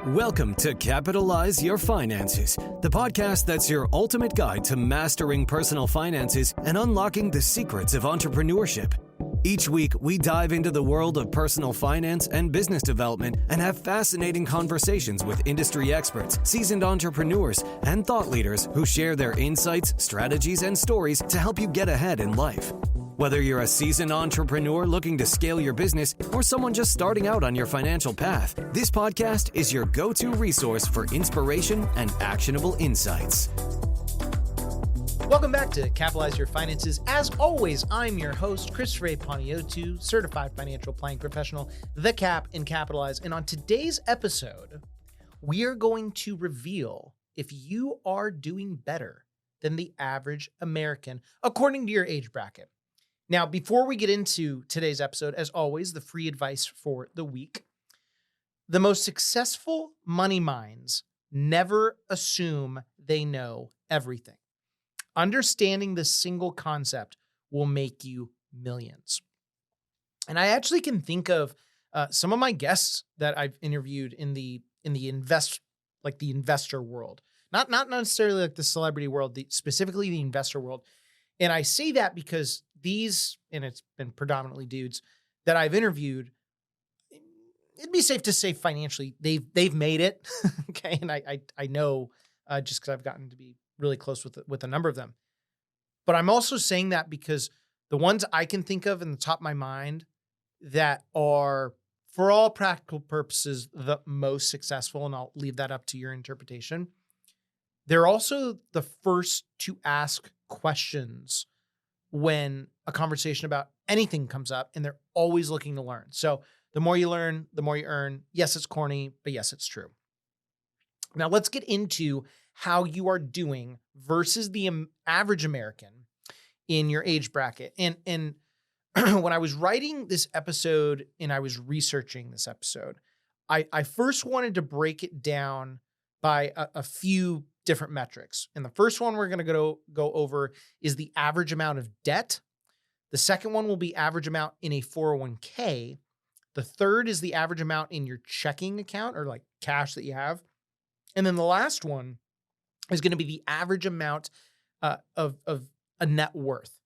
Welcome to Capitalize Your Finances, the podcast that's your ultimate guide to mastering personal finances and unlocking the secrets of entrepreneurship. Each week, we dive into the world of personal finance and business development and have fascinating conversations with industry experts, seasoned entrepreneurs, and thought leaders who share their insights, strategies, and stories to help you get ahead in life. Whether you're a seasoned entrepreneur looking to scale your business or someone just starting out on your financial path, this podcast is your go-to resource for inspiration and actionable insights. Welcome back to Capitalize Your Finances. As always, I'm your host, Christopher Panayiotou, certified financial planning professional, the Cap and Capitalize. And on today's episode, we are going to reveal if you are doing better than the average American according to your age bracket. Now, before we get into today's episode, as always, the free advice for the week. The most successful money minds never assume they know everything. Understanding this single concept will make you millions. And I actually can think of some of my guests that I've interviewed in the investor world, not necessarily like the celebrity world, specifically the investor world. And I say that because these, and it's been predominantly dudes that I've interviewed, it'd be safe to say financially they've made it. Okay, and I know just because I've gotten to be really close with a number of them. But I'm also saying that because the ones I can think of in the top of my mind that are, for all practical purposes, the most successful, and I'll leave that up to your interpretation, they're also the first to ask questions when a conversation about anything comes up, and they're always looking to learn. So the more you learn, the more you earn. Yes, it's corny, but yes, it's true. Now let's get into how you are doing versus the average American in your age bracket. And when I was writing this episode and I was researching this episode, I first wanted to break it down by a few different metrics. And the first one we're going to go over is the average amount of debt. The second one will be average amount in a 401k. The third is the average amount in your checking account or like cash that you have. And then the last one is going to be the average amount of a net worth.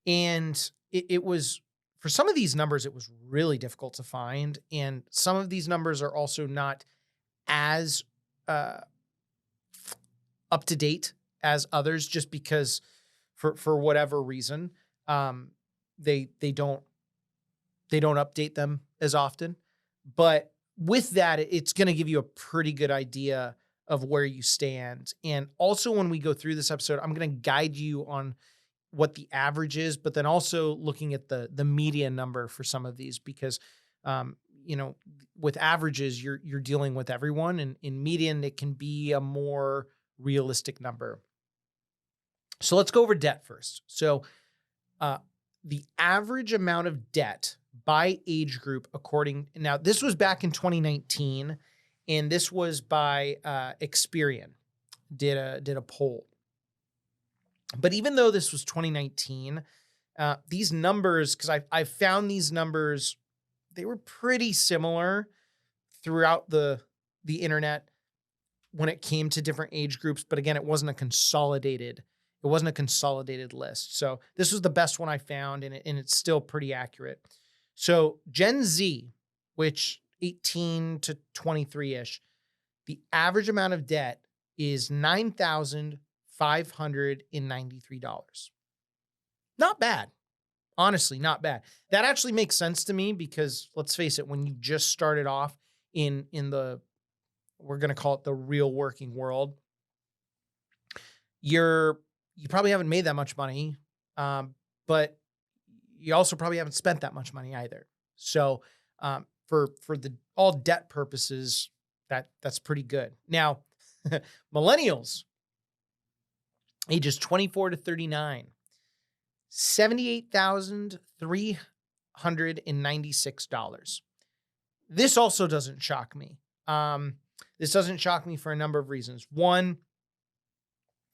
And it was, for some of these numbers, it was really difficult to find. And some of these numbers are also not as up to date as others, just because for whatever reason, they don't update them as often. But with that, it's going to give you a pretty good idea of where you stand. And also when we go through this episode, I'm going to guide you on what the average is, but then also looking at the median number for some of these, because, with averages, you're dealing with everyone, and in median, it can be a more realistic number. So let's go over debt first. So the average amount of debt by age group, now this was back in 2019, and this was by Experian, did a poll. But even though this was 2019, these numbers, because I found these numbers, they were pretty similar throughout the internet when it came to different age groups. But again, it wasn't a consolidated list. So this was the best one I found, and it's still pretty accurate. So Gen Z, which 18 to 23-ish, the average amount of debt is $9,593. Not bad. Honestly, not bad. That actually makes sense to me because, let's face it, when you just started off in the, we're going to call it the real working world, you probably haven't made that much money, but you also probably haven't spent that much money either. So for the all debt purposes, that's pretty good. Now, millennials, ages 24 to 39, $78,396. This also doesn't shock me. This doesn't shock me for a number of reasons. One,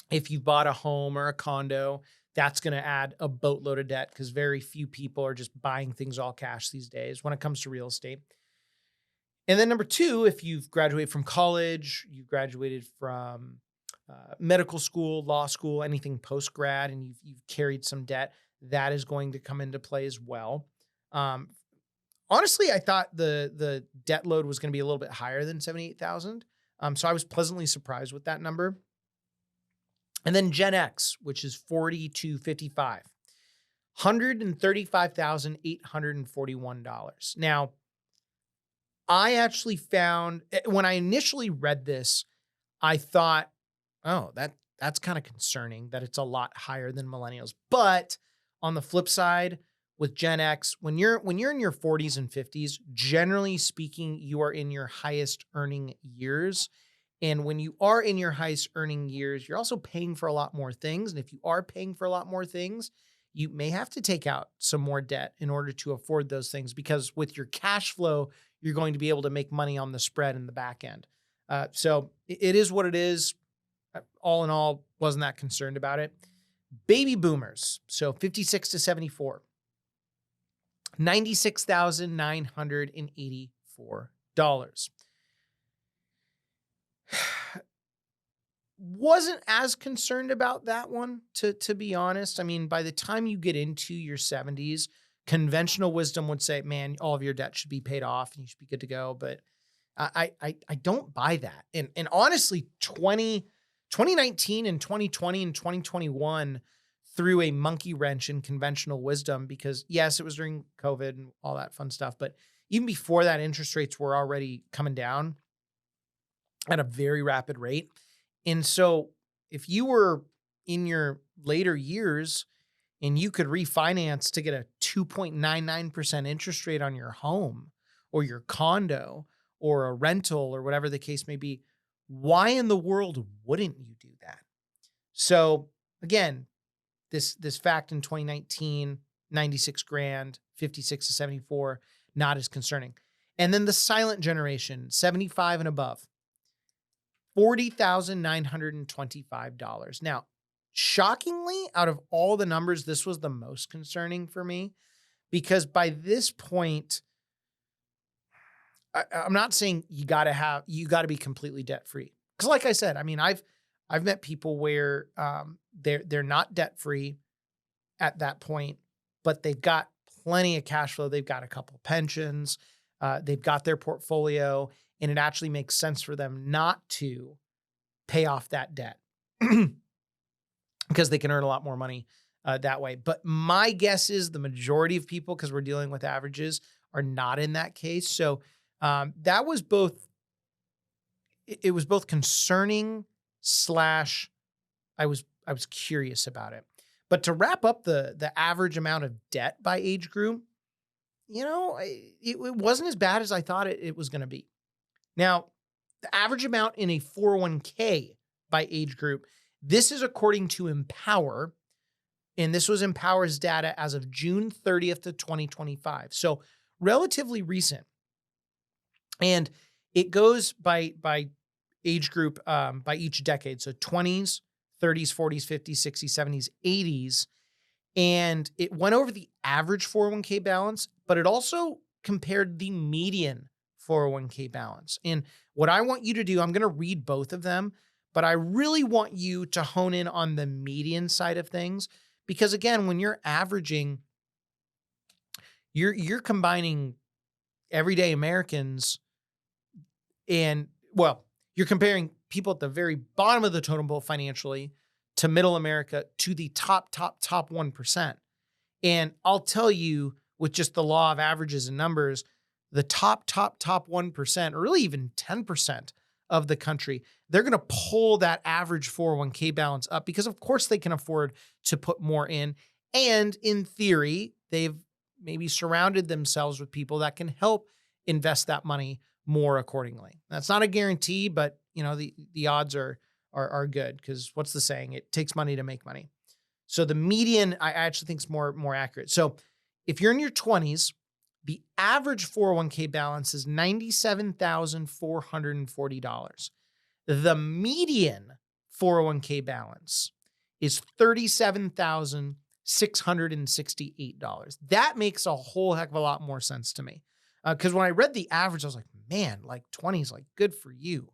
if you bought a home or a condo, that's going to add a boatload of debt because very few people are just buying things all cash these days when it comes to real estate. And then number two, if you've graduated from college, you graduated from medical school, law school, anything post grad, and you've carried some debt, that is going to come into play as well. Um, Honestly, I thought the debt load was going to be a little bit higher than 78,000. So I was pleasantly surprised with that number. And then Gen X, which is 40 to 55, $135,841. Now, I actually found when I initially read this, I thought, oh, that's kind of concerning that it's a lot higher than millennials. But on the flip side, with Gen X, when you're in your 40s and 50s, generally speaking, you are in your highest earning years. And when you are in your highest earning years, you're also paying for a lot more things. And if you are paying for a lot more things, you may have to take out some more debt in order to afford those things, because with your cash flow, you're going to be able to make money on the spread in the back end. So it is what it is. All in all, wasn't that concerned about it. Baby boomers, so 56 to 74, $96,984. Wasn't as concerned about that one, to be honest. I mean, by the time you get into your 70s, conventional wisdom would say, man, all of your debt should be paid off and you should be good to go. But I don't buy that. And honestly, 2019 and 2020 and 2021 threw a monkey wrench in conventional wisdom, because yes, it was during COVID and all that fun stuff. But even before that, interest rates were already coming down at a very rapid rate. And so if you were in your later years and you could refinance to get a 2.99% interest rate on your home or your condo or a rental or whatever the case may be, why in the world wouldn't you do that? So again, this fact in 2019, 96 grand, 56 to 74, not as concerning. And then the silent generation, 75 and above, $40,925. Now, shockingly, out of all the numbers, this was the most concerning for me, because by this point, I'm not saying you got to be completely debt free. Because like I said, I mean, I've met people where they're not debt free at that point, but they've got plenty of cash flow. They've got a couple pensions, they've got their portfolio, and it actually makes sense for them not to pay off that debt because they can earn a lot more money that way. But my guess is the majority of people, because we're dealing with averages, are not in that case. So that was both, it was both concerning / I was curious about it. But to wrap up the average amount of debt by age group, it wasn't as bad as I thought it was going to be. Now, the average amount in a 401k by age group, this is according to Empower, and this was Empower's data as of June 30th of 2025. So relatively recent. And it goes by age group by each decade. So 20s, 30s, 40s, 50s, 60s, 70s, 80s. And it went over the average 401k balance, but it also compared the median 401k balance. And what I want you to do, I'm going to read both of them, but I really want you to hone in on the median side of things, because again, when you're averaging, you're combining everyday Americans and, well, you're comparing people at the very bottom of the totem pole financially to middle America to the top 1%. And I'll tell you, with just the law of averages and numbers, the top 1%, or really even 10% of the country, they're going to pull that average 401k balance up because of course they can afford to put more in. And in theory, they've maybe surrounded themselves with people that can help invest that money more accordingly. That's not a guarantee, but the odds are good, because what's the saying? It takes money to make money. So the median, I actually think, is more accurate. So if you're in your 20s, the average 401k balance is $97,440. The median 401k balance is $37,668. That makes a whole heck of a lot more sense to me. Because when I read the average, I was like, man, like 20s, like good for you.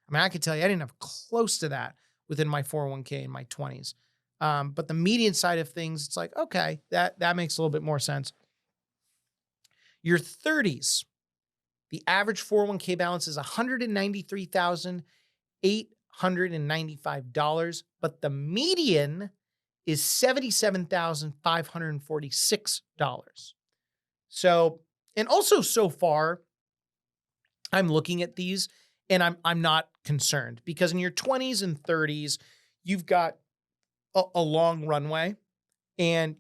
I mean, I could tell you I didn't have close to that within my 401k in my 20s. But the median side of things, it's like, okay, that makes a little bit more sense. Your 30s, the average 401k balance is $193,895, but the median is $77,546. So, and also so far, I'm looking at these and I'm not concerned, because in your 20s and 30s, you've got a long runway. And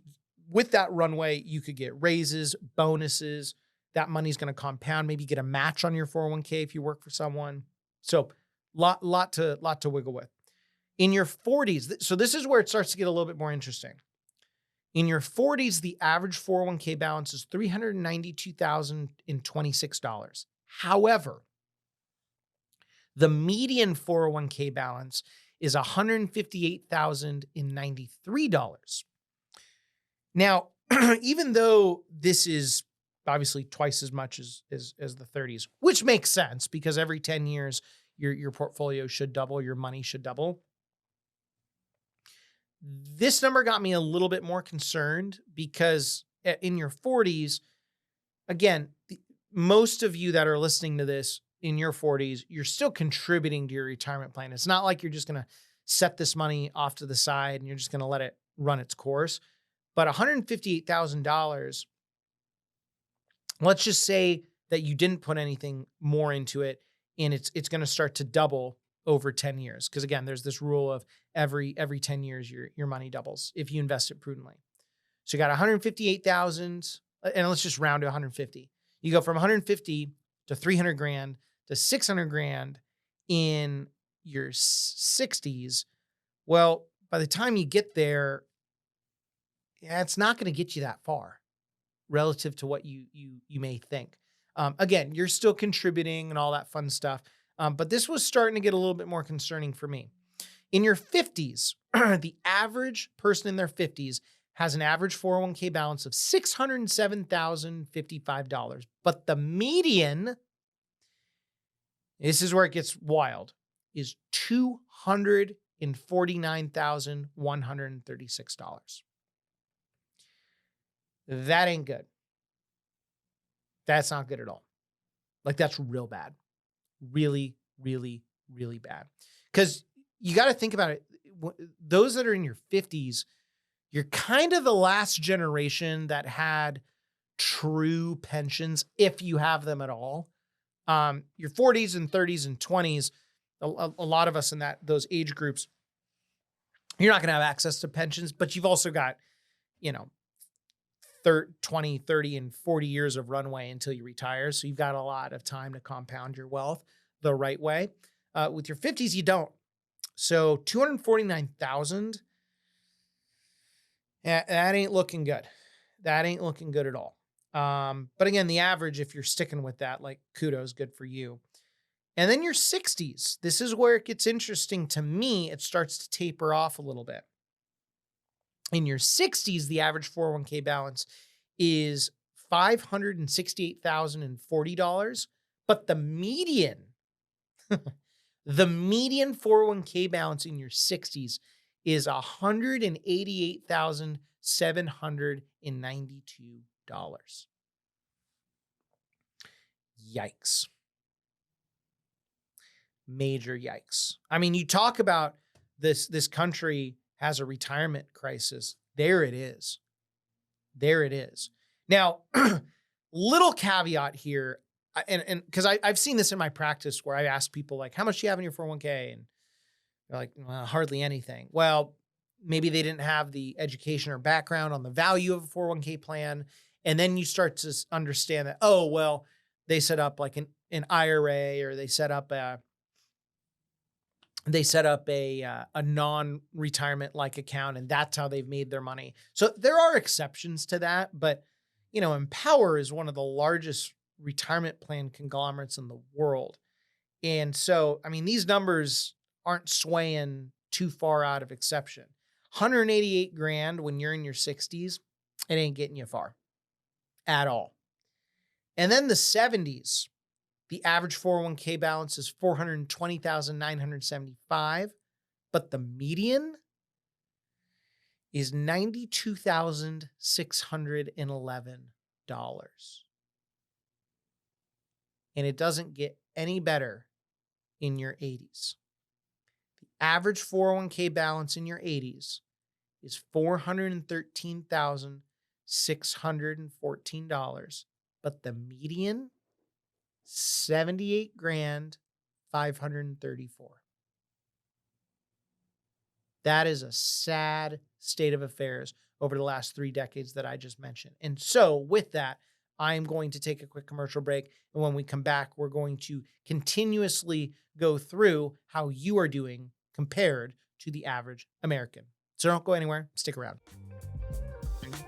with that runway, you could get raises, bonuses. That money's going to compound. Maybe get a match on your 401k if you work for someone. So lot to wiggle with. In your 40s, so this is where it starts to get a little bit more interesting. In your 40s, the average 401k balance is $392,026. However, the median 401k balance is $158,093. Now, even though this is obviously twice as much as the 30s, which makes sense because every 10 years, your portfolio should double, your money should double. This number got me a little bit more concerned because in your 40s, again, most of you that are listening to this in your 40s, you're still contributing to your retirement plan. It's not like you're just going to set this money off to the side and you're just going to let it run its course. But $158,000, let's just say that you didn't put anything more into it and it's going to start to double over 10 years. Because again, there's this rule of every 10 years, your money doubles if you invest it prudently. So you got 158,000, and let's just round to 150. You go from 150 to 300 grand to 600 grand in your 60s. Well, by the time you get there, it's not going to get you that far relative to what you may think. Again, you're still contributing and all that fun stuff. But this was starting to get a little bit more concerning for me. In your 50s, the average person in their 50s has an average 401k balance of $607,055. But the median, this is where it gets wild, is $249,136. That ain't good. That's not good at all. Like, that's real bad. Really, really, really bad. Because you got to think about it. Those that are in your 50s, you're kind of the last generation that had true pensions, if you have them at all. Your 40s and 30s and 20s, a lot of us in those age groups, you're not going to have access to pensions, but you've also got, 20, 30, and 40 years of runway until you retire. So you've got a lot of time to compound your wealth the right way. With your 50s, you don't. So 249,000, that ain't looking good. That ain't looking good at all. But again, the average, if you're sticking with that, like, kudos, good for you. And then your 60s, this is where it gets interesting to me. It starts to taper off a little bit. In your 60s, the average 401k balance is $568,040, but the median 401k balance in your 60s is $188,792. Yikes. Major yikes. I mean, you talk about this country has a retirement crisis. There it is. There it is. Now, little caveat here, and because I've seen this in my practice where I ask people, like, how much do you have in your 401k? And they're like, well, hardly anything. Well, maybe they didn't have the education or background on the value of a 401k plan. And then you start to understand that, oh, well, they set up like an IRA, or they set up a non-retirement like account, and that's how they've made their money. So there are exceptions to that, but Empower is one of the largest retirement plan conglomerates in the world. And so, I mean, these numbers aren't swaying too far out of exception. 188 grand when you're in your 60s, it ain't getting you far at all. And then the 70s, The average 401k balance is $420,975, but the median is $92,611. And it doesn't get any better in your 80s. The average 401k balance in your 80s is $413,614, but the median 78 grand 534. That is a sad state of affairs over the last 3 decades that I just mentioned. And so with that, I'm going to take a quick commercial break. And when we come back, we're going to continuously go through how you are doing compared to the average American. So don't go anywhere. Stick around.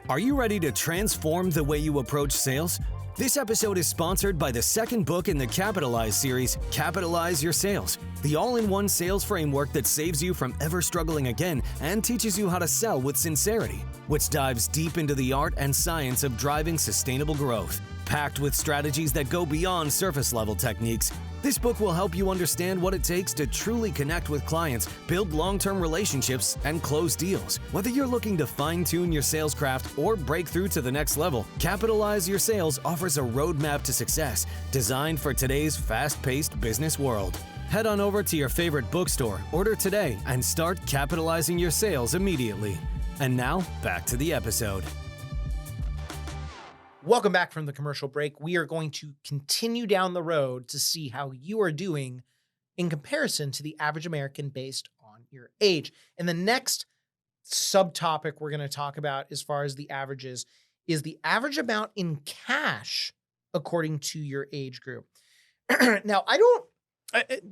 Are you ready to transform the way you approach sales? This episode is sponsored by the second book in the Capitalize series, Capitalize Your Sales, the all-in-one sales framework that saves you from ever struggling again and teaches you how to sell with sincerity, which dives deep into the art and science of driving sustainable growth. Packed with strategies that go beyond surface-level techniques, this book will help you understand what it takes to truly connect with clients, build long-term relationships, and close deals. Whether you're looking to fine-tune your sales craft or break through to the next level, Capitalize Your Sales offers a roadmap to success designed for today's fast-paced business world. Head on over to your favorite bookstore, order today, and start capitalizing your sales immediately. And now, back to the episode. Welcome back from the commercial break. We are going to continue down the road to see how you are doing in comparison to the average American based on your age. And the next subtopic we're going to talk about as far as the averages is the average amount in cash according to your age group. Now,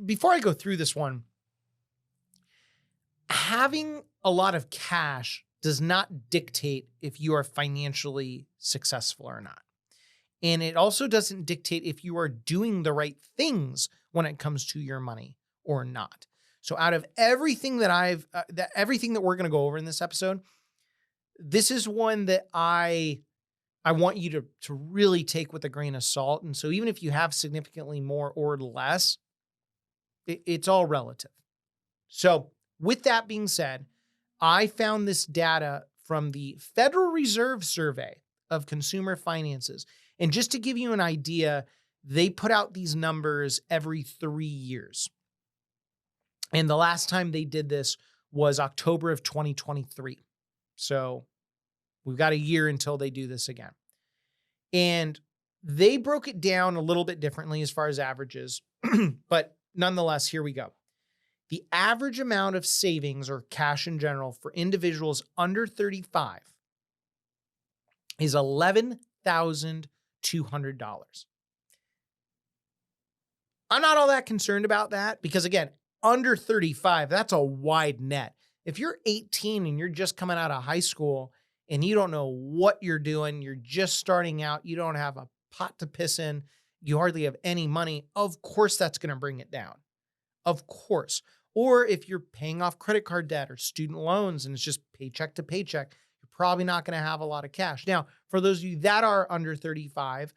before I go through this one, having a lot of cash does not dictate if you are financially successful or not. And it also doesn't dictate if you are doing the right things when it comes to your money or not. So out of everything that everything that we're going to go over in this episode, this is one that I want you to really take with a grain of salt. And so even if you have significantly more or less, it's all relative. So with that being said, I found this data from the Federal Reserve Survey of Consumer Finances. And just to give you an idea, they put out these numbers every 3 years. And the last time they did this was October of 2023. So we've got a year until they do this again. And they broke it down a little bit differently as far as averages, but nonetheless, here we go. The average amount of savings or cash in general for individuals under 35 is $11,200. I'm not all that concerned about that because, again, under 35, that's a wide net. If you're 18 and you're just coming out of high school and you don't know what you're doing, you're just starting out, you don't have a pot to piss in, you hardly have any money, of course that's going to bring it down. Of course. Or if you're paying off credit card debt or student loans and it's just paycheck to paycheck, you're probably not going to have a lot of cash. Now, for those of you that are under 35,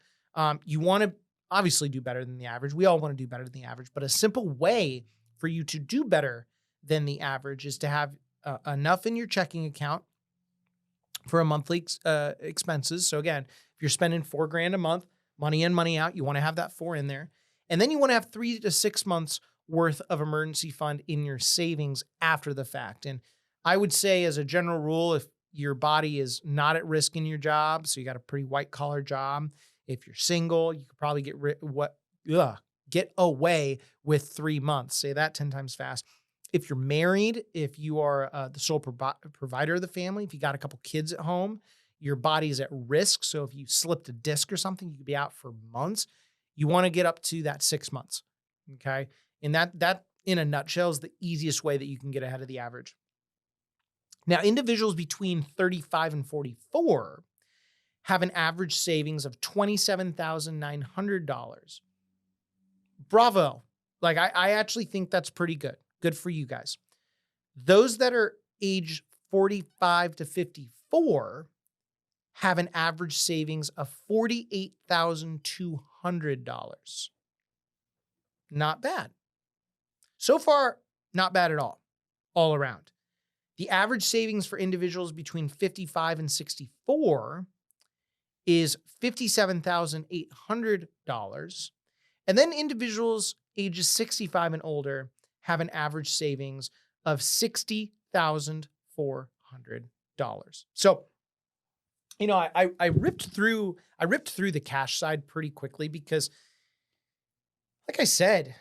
you want to obviously do better than the average. We all want to do better than the average, but a simple way for you to do better than the average is to have enough in your checking account for a monthly expenses. So again, if you're spending $4,000 a month, money in, money out, you want to have that 4 in there. And then you want to have 3 to 6 months worth of emergency fund in your savings after the fact. And I would say as a general rule, if your body is not at risk in your job, so you got a pretty white collar job, if you're single, you could probably get away with 3 months. Say that 10 times fast. If you're married, if you are the sole provider of the family, if you got a couple kids at home, your body's at risk. So if you slipped a disc or something, you could be out for months. You want to get up to that 6 months. Okay. And that in a nutshell is the easiest way that you can get ahead of the average. Now, individuals between 35 and 44 have an average savings of $27,900. Bravo. Like I actually think that's pretty good. Good for you guys. Those that are age 45 to 54 have an average savings of $48,200. not bad. So far, not bad at all around. The average savings for individuals between 55 and 64 is $57,800. And then individuals ages 65 and older have an average savings of $60,400. So, I ripped through the cash side pretty quickly because, like I said,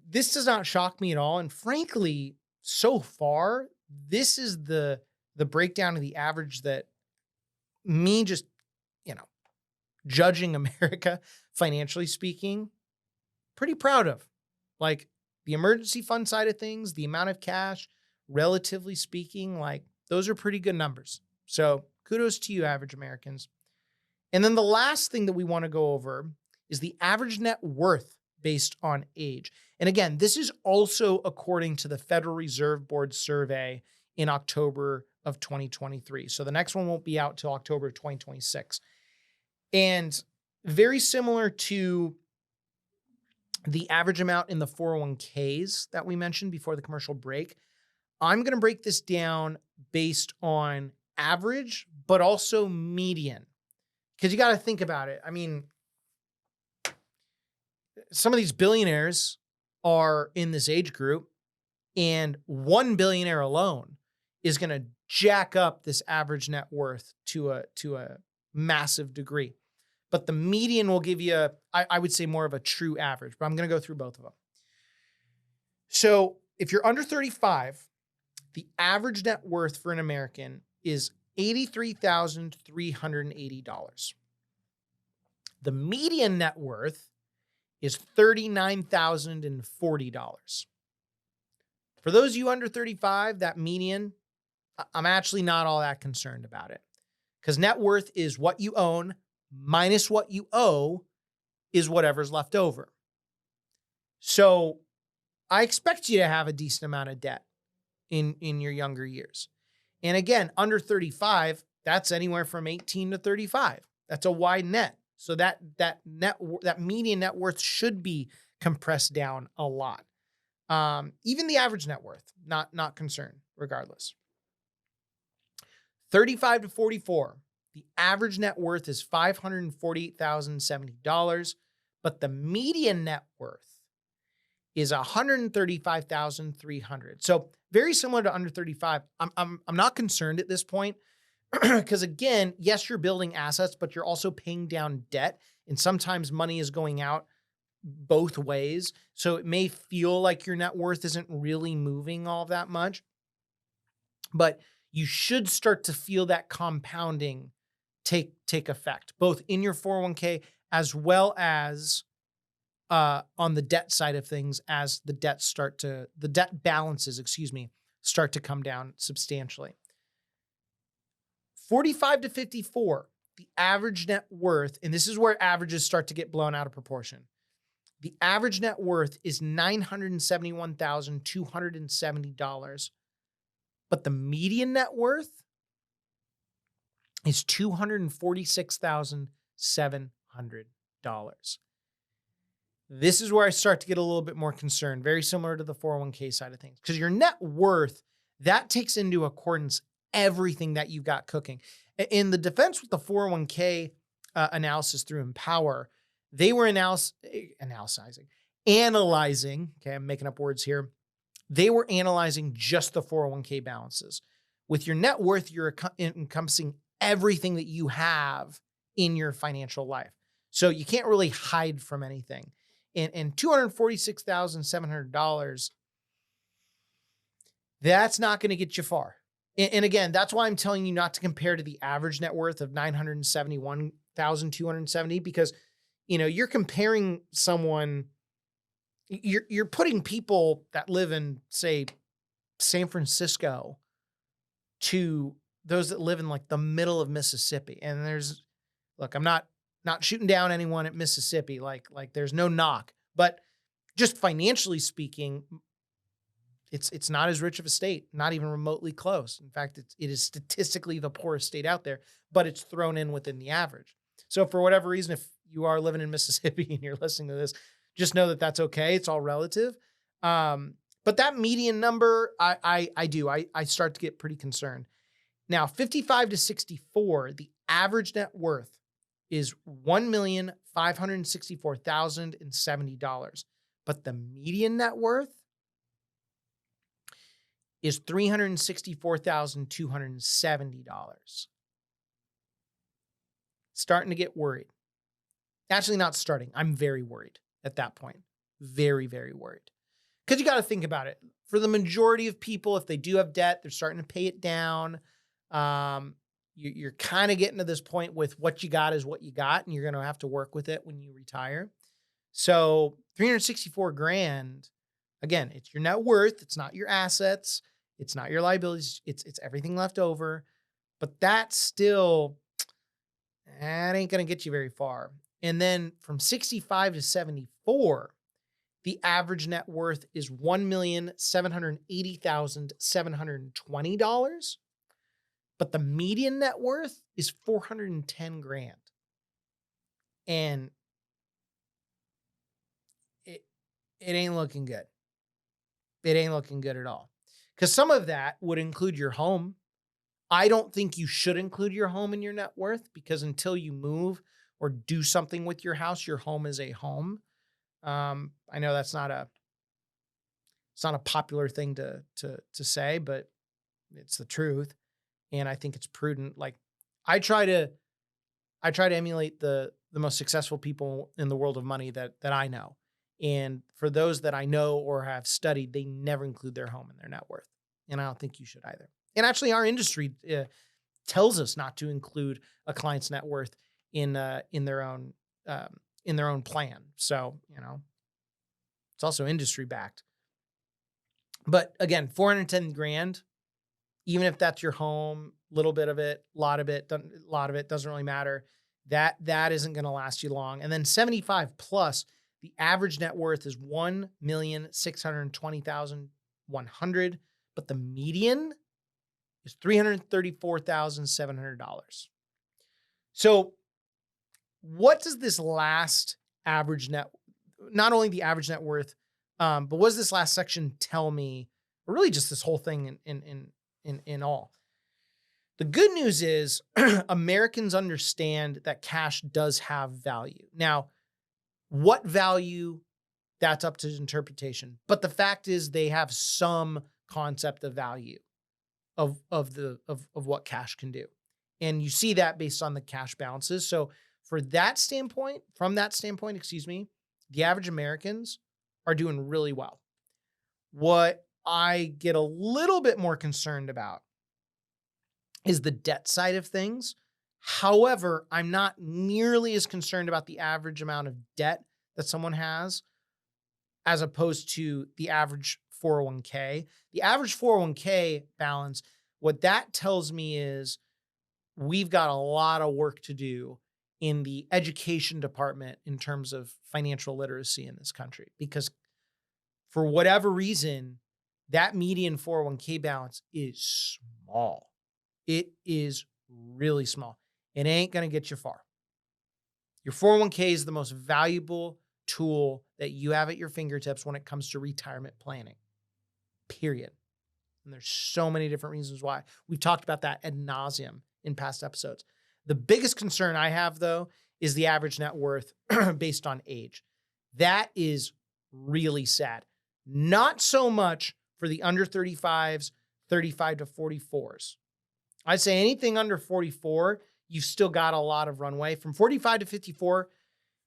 this does not shock me at all. And frankly, so far, this is the breakdown of the average that me just, judging America financially speaking, pretty proud of. Like the emergency fund side of things, the amount of cash, relatively speaking, like those are pretty good numbers. So kudos to you, average Americans. And then the last thing that we want to go over is the average net worth based on age. And again, this is also according to the Federal Reserve Board survey in October of 2023. So the next one won't be out till October of 2026. And very similar to the average amount in the 401ks that we mentioned before the commercial break, I'm going to break this down based on average, but also median. Because you got to think about it. I mean, some of these billionaires are in this age group, and one billionaire alone is going to jack up this average net worth to a massive degree. But the median will give you, I would say, more of a true average, but I'm going to go through both of them. So if you're under 35, the average net worth for an American is $83,380. The median net worth is $39,040. For those of you under 35, that median, I'm actually not all that concerned about it, because net worth is what you own minus what you owe is whatever's left over. So I expect you to have a decent amount of debt in your younger years. And again, under 35, that's anywhere from 18 to 35. That's a wide net. So that median net worth should be compressed down a lot. Even the average net worth, not concerned regardless. 35 to 44. The average net worth is $548,070, but the median net worth is $135,300. So very similar to under 35. I'm not concerned at this point because again, yes, you're building assets, but you're also paying down debt, and sometimes money is going out both ways. So it may feel like your net worth isn't really moving all that much, but you should start to feel that compounding take effect, both in your 401k as well as on the debt side of things, as the debt balances, start to come down substantially. 45 to 54, the average net worth, and this is where averages start to get blown out of proportion. The average net worth is $971,270, but the median net worth is $246,700. This is where I start to get a little bit more concerned, very similar to the 401k side of things, because your net worth, that takes into accordance everything that you've got cooking. In the defense with the 401k analysis through Empower, they were analyzing, okay, I'm making up words here. They were analyzing just the 401k balances. With your net worth, you're encompassing everything that you have in your financial life. So you can't really hide from anything. And $246,700, that's not going to get you far. And again, that's why I'm telling you not to compare to the average net worth of $971,270, because, you're comparing someone, you're putting people that live in, say, San Francisco to those that live in like the middle of Mississippi. And look, I'm not shooting down anyone at Mississippi. Like there's no knock, but just financially speaking, it's not as rich of a state, not even remotely close. In fact, it is statistically the poorest state out there, but it's thrown in within the average. So for whatever reason, if you are living in Mississippi and you're listening to this, just know that that's okay. It's all relative. But that median number, I start to get pretty concerned. Now, 55 to 64, the average net worth is $1,564,070. But the median net worth is $364,270. Starting to get worried. Actually, not starting. I'm very worried at that point. Very, very worried. Because you got to think about it. For the majority of people, if they do have debt, they're starting to pay it down. You're kind of getting to this point with what you got is what you got, and you're going to have to work with it when you retire. So 364 grand, again, it's your net worth. It's not your assets. It's not your liabilities. It's everything left over. But that ain't going to get you very far. And then from 65 to 74, the average net worth is $1,780,720. But the median net worth is 410 grand. And it ain't looking good. It ain't looking good at all. Because some of that would include your home. I don't think you should include your home in your net worth, because until you move or do something with your house, your home is a home. I know it's not a popular thing to say, but it's the truth. And I think it's prudent. Like, I try to emulate the most successful people in the world of money that I know. And for those that I know or have studied, they never include their home in their net worth. And I don't think you should either. And actually, our industry tells us not to include a client's net worth in their own plan. So, it's also industry backed. But again, 410 grand, even if that's your home, little bit of it, a lot of it doesn't really matter. That isn't going to last you long. And then 75 plus, the average net worth is $1,620,100, but the median is $334,700. So what does this last average not only the average net worth, but what does this last section tell me, or really just this whole thing in all? The good news is Americans understand that cash does have value. Now, what value, that's up to interpretation. But the fact is they have some concept of value of what cash can do. And you see that based on the cash balances. So from that standpoint, the average Americans are doing really well. What I get a little bit more concerned about is the debt side of things. However, I'm not nearly as concerned about the average amount of debt that someone has as opposed to the average 401k. The average 401k balance, what that tells me is we've got a lot of work to do in the education department in terms of financial literacy in this country, because for whatever reason, that median 401k balance is small. It is really small. It ain't going to get you far. Your 401k is the most valuable tool that you have at your fingertips when it comes to retirement planning, period. And there's so many different reasons why. We've talked about that ad nauseum in past episodes. The biggest concern I have, though, is the average net worth based on age. That is really sad. Not so much for the under 35s, 35 to 44s. I'd say anything under 44, you've still got a lot of runway. From 45 to 54,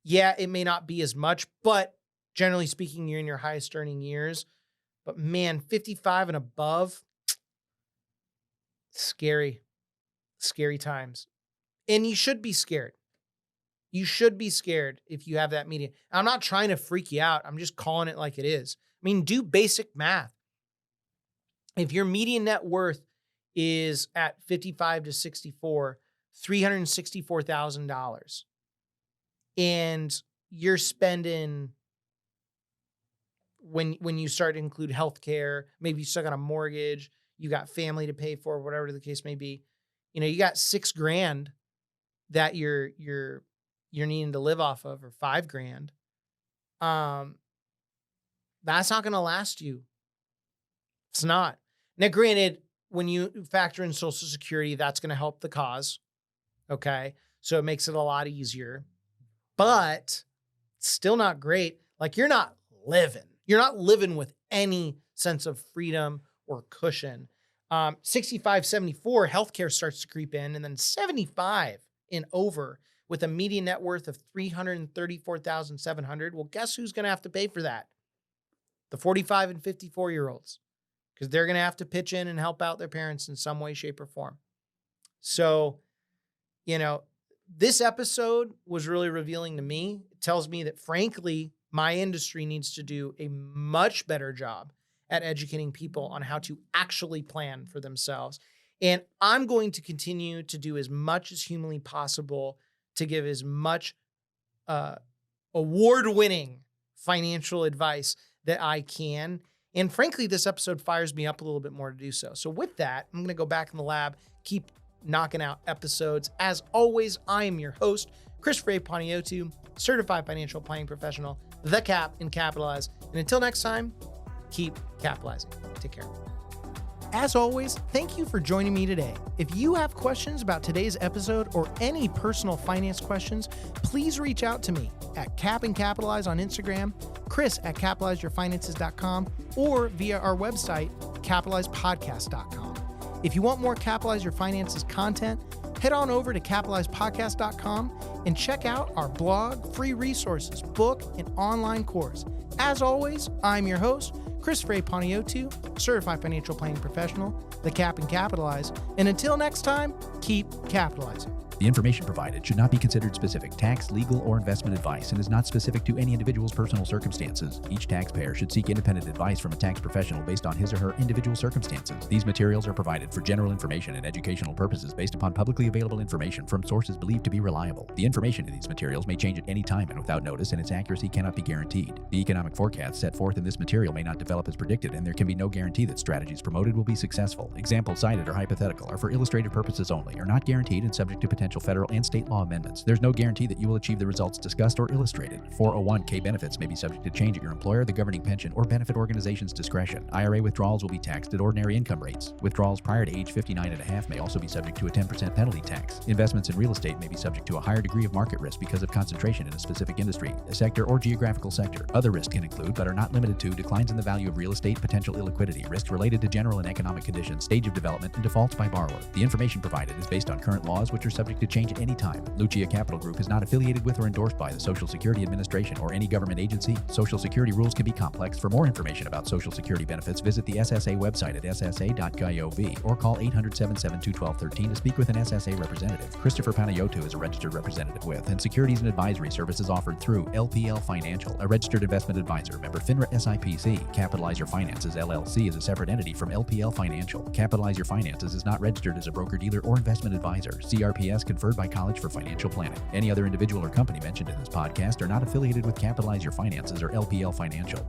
yeah, it may not be as much, but generally speaking, you're in your highest earning years. But man, 55 and above, scary times. And you should be scared. You should be scared if you have that median. I'm not trying to freak you out. I'm just calling it like it is. I mean, do basic math. If your median net worth is at 55 to 64, $364,000. And you're spending, when you start to include healthcare, maybe you still got a mortgage, you got family to pay for, whatever the case may be. You got $6,000 that you're needing to live off of, or $5,000. That's not going to last you. It's not. Now, granted, when you factor in Social Security, that's going to help the cause. Okay. So it makes it a lot easier, but it's still not great. Like you're not living with any sense of freedom or cushion. 65, 74, healthcare starts to creep in, and then 75 and over with a median net worth of $334,700. Well, guess who's going to have to pay for that? The 45 and 54-year-olds, because they're going to have to pitch in and help out their parents in some way, shape, or form. So, this episode was really revealing to me. It tells me that, frankly, my industry needs to do a much better job at educating people on how to actually plan for themselves. And I'm going to continue to do as much as humanly possible to give as much award-winning financial advice that I can. And frankly, this episode fires me up a little bit more to do so. So with that, I'm going to go back in the lab, keep knocking out episodes. As always, I am your host, Christopher Panayiotou, certified financial planning professional, the Cap and Capitalize. And until next time, keep capitalizing. Take care. As always, thank you for joining me today. If you have questions about today's episode or any personal finance questions, please reach out to me at Cap and Capitalize on Instagram, Chris at capitalizeyourfinances.com, or via our website, capitalizepodcast.com. If you want more Capitalize Your Finances content, head on over to capitalizepodcast.com and check out our blog, free resources, book, and online course. As always, I'm your host, Christopher Panayiotou, certified financial planning professional, the Cap and Capitalize. And until next time, keep capitalizing. The information provided should not be considered specific tax, legal, or investment advice and is not specific to any individual's personal circumstances. Each taxpayer should seek independent advice from a tax professional based on his or her individual circumstances. These materials are provided for general information and educational purposes based upon publicly available information from sources believed to be reliable. The information in these materials may change at any time and without notice, and its accuracy cannot be guaranteed. The economic forecasts set forth in this material may not develop as predicted, and there can be no guarantee that strategies promoted will be successful. Examples cited are hypothetical, are for illustrative purposes only, are not guaranteed, and subject to potential federal and state law amendments. There's no guarantee that you will achieve the results discussed or illustrated. 401k benefits may be subject to change at your employer, the governing pension, or benefit organization's discretion. IRA withdrawals will be taxed at ordinary income rates. Withdrawals prior to age 59.5 may also be subject to a 10% penalty tax. Investments in real estate may be subject to a higher degree of market risk because of concentration in a specific industry, a sector, or geographical sector. Other risks can include, but are not limited to, declines in the value of real estate, potential illiquidity, risks related to general and economic conditions, stage of development, and defaults by borrower. The information provided is based on current laws, which are subject to change at any time. Lucia Capital Group is not affiliated with or endorsed by the Social Security Administration or any government agency. Social Security rules can be complex. For more information about Social Security benefits, visit the SSA website at ssa.gov or call 800-772-1213 to speak with an SSA representative. Christopher Panayiotou is a registered representative with, and securities and advisory services offered through LPL Financial, a registered investment advisor, member FINRA SIPC. Capitalize Your Finances LLC is a separate entity from LPL Financial. Capitalize Your Finances is not registered as a broker-dealer or investment advisor. CRPS conferred by College for Financial Planning. Any other individual or company mentioned in this podcast are not affiliated with Capitalize Your Finances or LPL Financial.